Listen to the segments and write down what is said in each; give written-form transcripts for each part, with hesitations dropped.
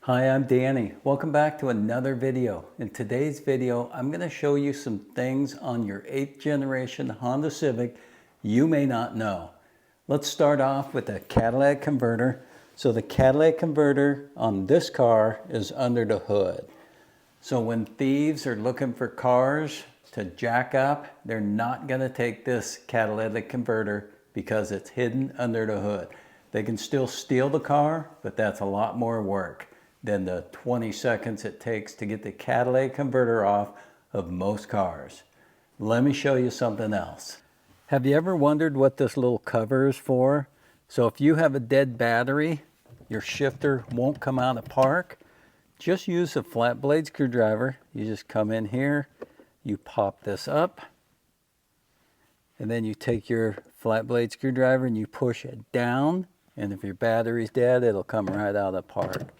Hi, I'm Danny. Welcome back to another video. In today's video, I'm going to show you some things on your 8th generation Honda Civic you may not know. Let's start off with the Catalytic Converter. So the Catalytic Converter on this car is under the hood. So when thieves are looking for cars to jack up, they're not going to take this Catalytic Converter because it's hidden under the hood. They can still steal the car, but that's a lot more work than the 20 seconds it takes to get the Catalytic Converter off of most cars. Let me show you something else. Have you ever wondered what this little cover is for? So if you have a dead battery, your shifter won't come out of park, just use a flat blade screwdriver. You just come in here, you pop this up, and then you take your flat blade screwdriver and you push it down, and if your battery's dead, it'll come right out of park.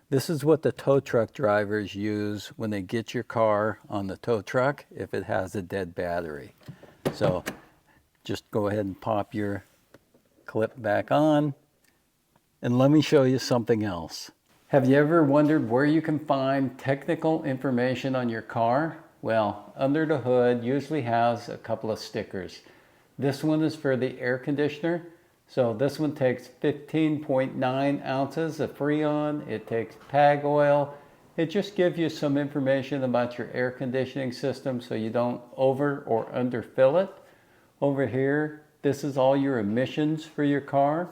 This is what the tow truck drivers use when they get your car on the tow truck if it has a dead battery. So just go ahead and pop your clip back on. And let me show you something else. Have you ever wondered where you can find technical information on your car? Well, under the hood usually has a couple of stickers. This one is for the air conditioner. So this one takes 15.9 ounces of freon. It takes PAG oil. It just gives you some information about your air conditioning system so you don't over or underfill it. Over here, this is all your emissions for your car.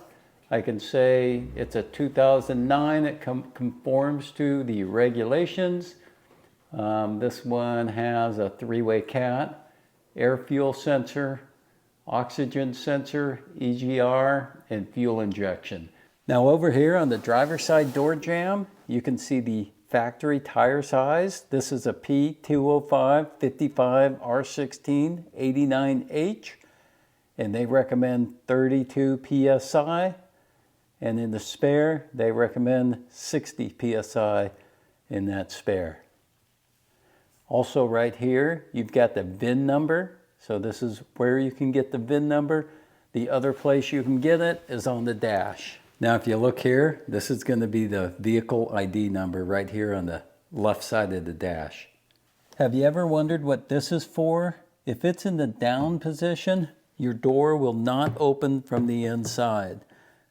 I can say it's a 2009. It conforms to the regulations. This one has a three-way cat, air fuel sensor, oxygen sensor, EGR, and fuel injection. Now over here on the driver's side door jamb, you can see the factory tire size. This is a P205 55 R16 89H, and they recommend 32 PSI, and in the spare, they recommend 60 PSI in that spare. Also right here, you've got the VIN number. So this is where you can get the VIN number. The other place you can get it is on the dash. Now if you look here, this is going to be the vehicle ID number right here on the left side of the dash. Have you ever wondered what this is for? If it's in the down position, your door will not open from the inside.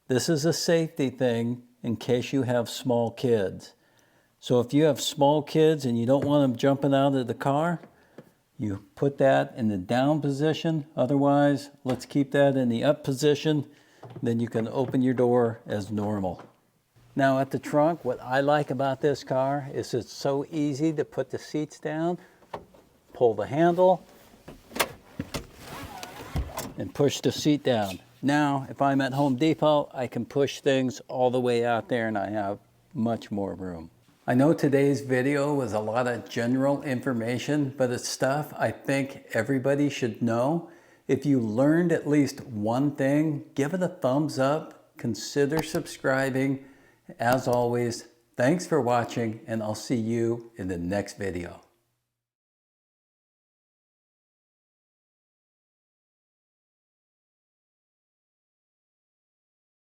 This is a safety thing in case you have small kids. So if you have small kids and you don't want them jumping out of the car, you put that in the down position. Otherwise, let's keep that in the up position. Then you can open your door as normal. Now at the trunk, what I like about this car is it's so easy to put the seats down, pull the handle, and push the seat down. Now, if I'm at Home Depot, I can push things all the way out there and I have much more room. I know today's video was a lot of general information, but it's stuff I think everybody should know. If you learned at least one thing, give it a thumbs up, consider subscribing. As always, thanks for watching, and I'll see you in the next video.